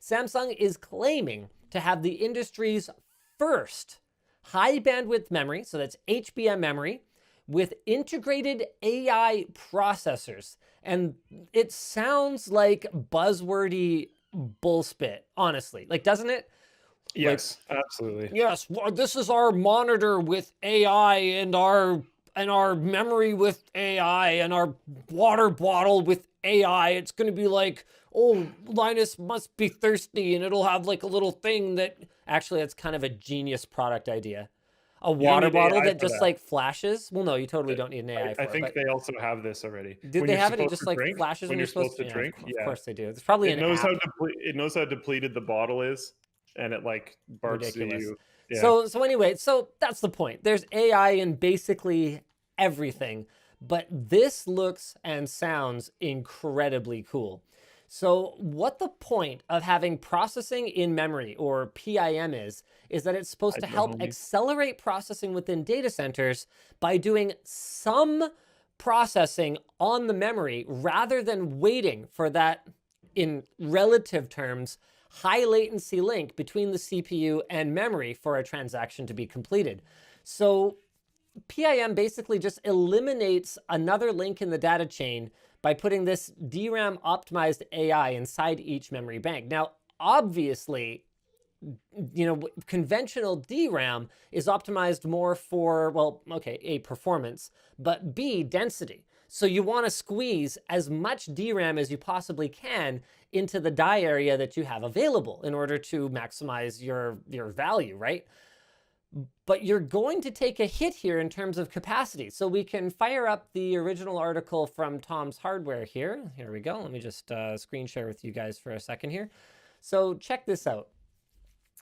Samsung is claiming to have the industry's first high bandwidth memory, so that's HBM memory, with integrated AI processors. And it sounds like buzzwordy bullspit, honestly. Like, doesn't it? Yes, absolutely. Yes, well, this is our monitor with AI and our memory with AI and our water bottle with AI. It's going to be like, oh, Linus must be thirsty, and it'll have like a little thing that actually it's kind of a genius product idea. A You don't water need bottle AI that for just that. like flashes. Well, no, you totally don't need an AI I for it. think But they also have this already. did When they you're have it? It supposed just to like drink, flashes when you're supposed to. Yeah, drink, of yeah, course they do. There's probably it an knows app. it knows how depleted the bottle is, and it like barks to Ridiculous. you. Yeah, So anyway, so that's the point. There's AI in basically everything, but this looks and sounds incredibly cool. So what the point of having processing in memory, or PIM, is that it's supposed I to don't know, help homie. accelerate processing within data centers by doing some processing on the memory rather than waiting for that, in relative terms, high latency link between the CPU and memory for a transaction to be completed. So PIM basically just eliminates another link in the data chain by putting this DRAM optimized AI inside each memory bank. Now, obviously, conventional DRAM is optimized more for, well, okay, A, performance, but B, density. So you want to squeeze as much DRAM as you possibly can into the die area that you have available in order to maximize your value, right? But you're going to take a hit here in terms of capacity. So we can fire up the original article from Tom's Hardware here. Here we go. Let me just screen share with you guys for a second here. So check this out.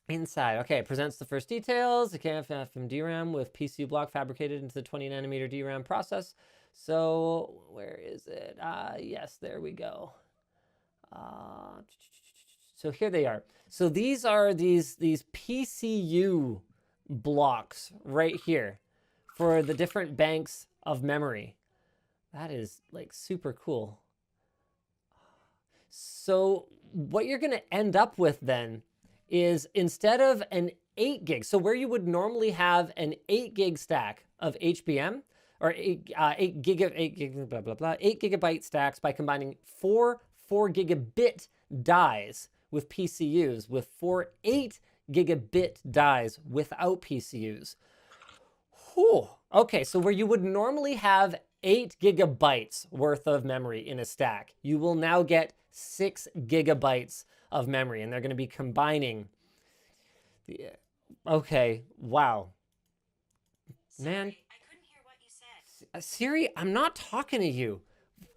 Inside, okay, it presents the first details. The KFM DRAM with PC block fabricated into the 20 nanometer DRAM process. So where is it? Yes, there we go. So here they are. So these are these PCU blocks right here for the different banks of memory. That is like super cool. So what you're going to end up with then is, instead of an 8 gig, so where you would normally have an 8 gig stack of HBM, or 8 gigabyte stacks by combining 4 gigabit dies with PCUs with 4 8 gigabit dies without PCUs. Whew. Okay, so where you would normally have 8 gigabytes worth of memory in a stack, you will now get 6 gigabytes of memory, and they're going to be combining. Okay, wow. Man, I couldn't hear what you said. Siri, I'm not talking to you.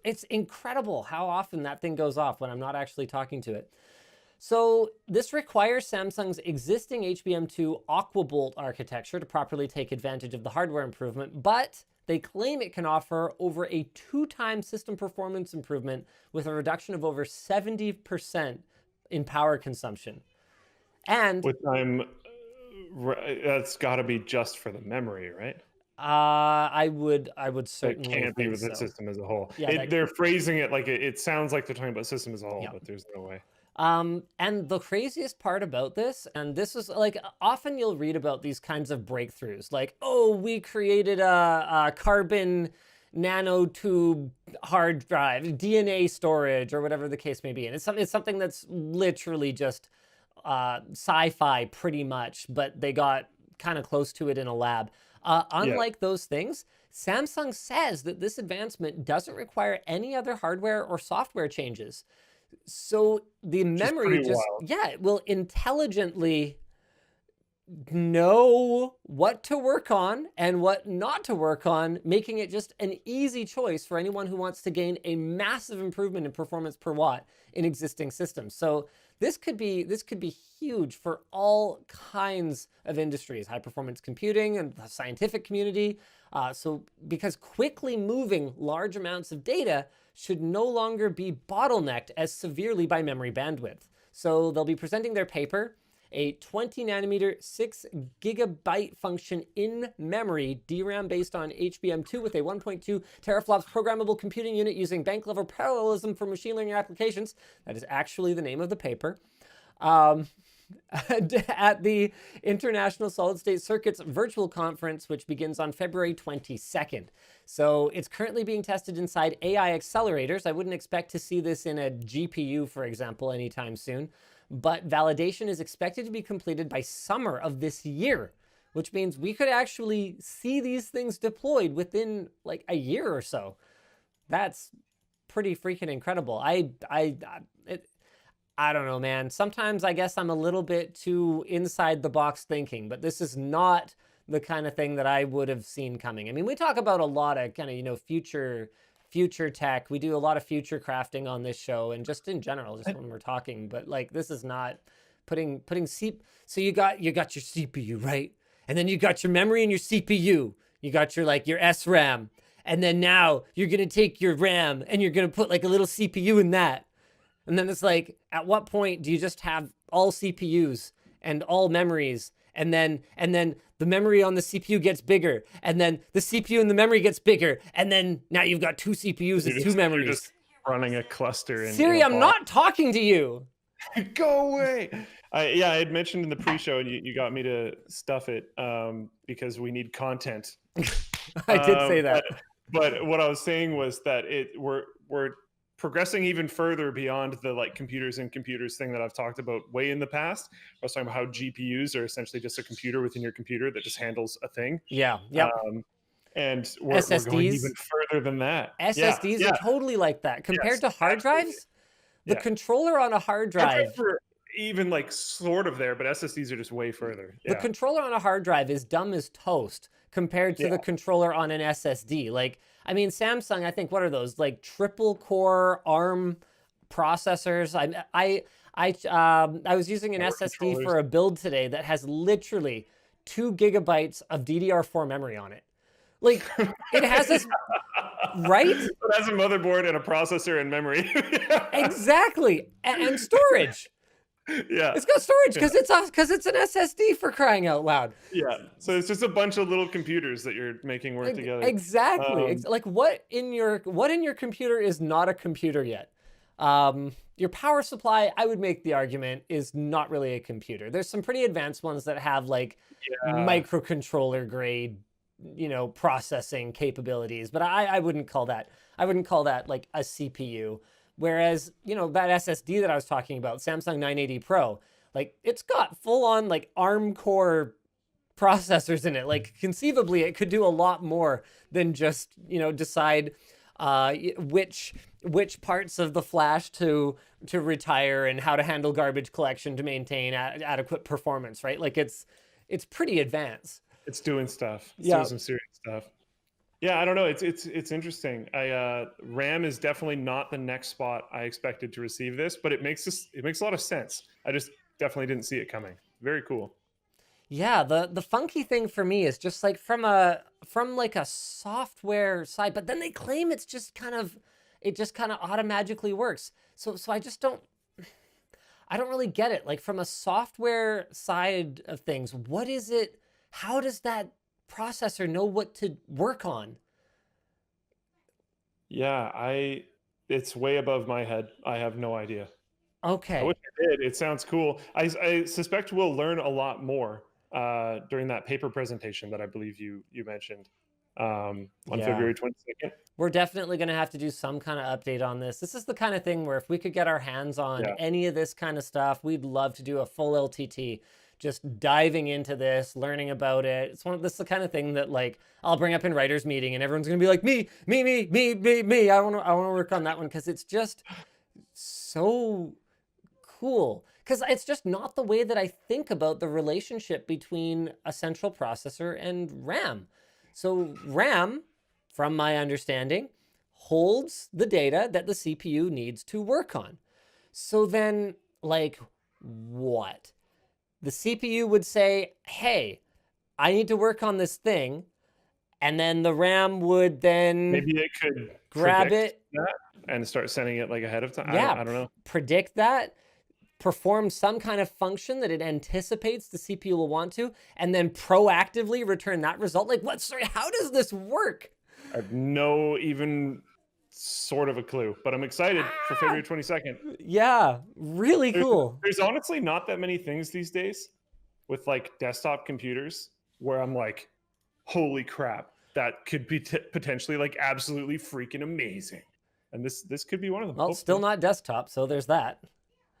It's incredible how often that thing goes off when I'm not actually talking to it. So this requires Samsung's existing HBM2 AquaBolt architecture to properly take advantage of the hardware improvement, but they claim it can offer over a 2-time system performance improvement with a reduction of over 70% in power consumption. And With time, that's got to be just for the memory, right? I would It certainly can't be think with the so. system as a whole. Yeah, They're phrasing it like it sounds like they're talking about system as a whole, Yeah. but there's no way. And the craziest part about this, and this is like, often you'll read about these kinds of breakthroughs, like, oh, we created a carbon nanotube hard drive, DNA storage, or whatever the case may be. And it's something that's literally just sci-fi pretty much, but they got kind of close to it in a lab. Unlike those things, Samsung says that this advancement doesn't require any other hardware or software changes. So the memory it will intelligently know what to work on and what not to work on, making it just an easy choice for anyone who wants to gain a massive improvement in performance per watt in existing systems. So this could be huge for all kinds of industries, high performance computing and the scientific community. So because quickly moving large amounts of data should no longer be bottlenecked as severely by memory bandwidth. So they'll be presenting their paper, a 20 nanometer, 6 gigabyte function in memory DRAM based on HBM2 with a 1.2 teraflops programmable computing unit using bank level parallelism for machine learning applications. That is actually the name of the paper. Um, at the International Solid State Circuit's virtual conference, which begins on February 22nd. So it's currently being tested inside AI accelerators. I wouldn't expect to see this in a GPU, for example, anytime soon. But validation is expected to be completed by summer of this year, which means we could actually see these things deployed within like a year or so. That's pretty freaking incredible. I don't know, man. Sometimes I guess I'm a little bit too inside the box thinking, but this is not the kind of thing that I would have seen coming. I mean, we talk about a lot of kind of, future tech. We do a lot of future crafting on this show and just in general, just when we're talking, but like this is not putting so you got your CPU, right? And then you got your memory and your CPU. You got your your SRAM. And then now you're going to take your RAM and you're going to put like a little CPU in that. And then it's like, at what point do you just have all CPUs and all memories? And then the memory on the CPU gets bigger. And then the CPU and the memory gets bigger. And then now you've got two CPUs and two memories. You're just running a cluster. Siri, I'm not talking to you. Go away. I had mentioned in the pre-show, and you got me to stuff it because we need content. I did say that. But what I was saying was that we're progressing even further beyond the computers and computers thing that I've talked about way in the past. I was talking about how GPUs are essentially just a computer within your computer that just handles a thing. Yeah. Yep. And we're going even further than that. SSDs are totally like that. Compared to hard drives, the controller on a hard drive... even sort of there, but SSDs are just way further. The controller on a hard drive is dumb as toast compared to the controller on an SSD. I mean, Samsung, I think, what are those? Triple core ARM processors. I was using an SSD for a build today that has literally 2 gigabytes of DDR4 memory on it. It has this, right? It has a motherboard and a processor and memory. Exactly, and storage. Yeah, it's got storage because it's an SSD, for crying out loud. Yeah, so it's just a bunch of little computers that you're making work together. Exactly. What in your computer is not a computer yet? Your power supply, I would make the argument, is not really a computer. There's some pretty advanced ones that have microcontroller grade, processing capabilities, but I wouldn't call that a CPU. Whereas, that SSD that I was talking about, Samsung 980 Pro, it's got full-on, ARM core processors in it. Conceivably, it could do a lot more than just, decide which parts of the flash to retire and how to handle garbage collection to maintain adequate performance, right? It's pretty advanced. It's doing stuff. It's doing some serious stuff. Yeah, I don't know. It's interesting. RAM is definitely not the next spot I expected to receive this, but it makes a lot of sense. I just definitely didn't see it coming. Very cool. Yeah, the funky thing for me is just from a software side, but then they claim it just kind of automatically works. So I don't really get it. From a software side of things, what is it? How does that processor know what to work on? Yeah, it's way above my head. I have no idea. Okay. I wish I did. It sounds cool. I suspect we'll learn a lot more during that paper presentation that I believe you mentioned on February 22nd. We're definitely going to have to do some kind of update on this. This is the kind of thing where if we could get our hands on any of this kind of stuff, we'd love to do a full LTT. Just diving into this, learning about it. This is the kind of thing that I'll bring up in writers' meeting and everyone's gonna be like, me. I wanna work on that one because it's just so cool. Because it's just not the way that I think about the relationship between a central processor and RAM. So RAM, from my understanding, holds the data that the CPU needs to work on. So then, what? The CPU would say, hey, I need to work on this thing. And then the RAM would then maybe it could grab it and start sending it ahead of time. Yeah, I don't know. Predict that, perform some kind of function that it anticipates the CPU will want to, and then proactively return that result. How does this work? I have no even sort of a clue, but I'm excited for February 22nd. Yeah, really cool. There's honestly not that many things these days with like desktop computers where I'm like, holy crap, that could be potentially like absolutely freaking amazing. And this could be one of them. Well, hopefully. still not desktop, so there's that.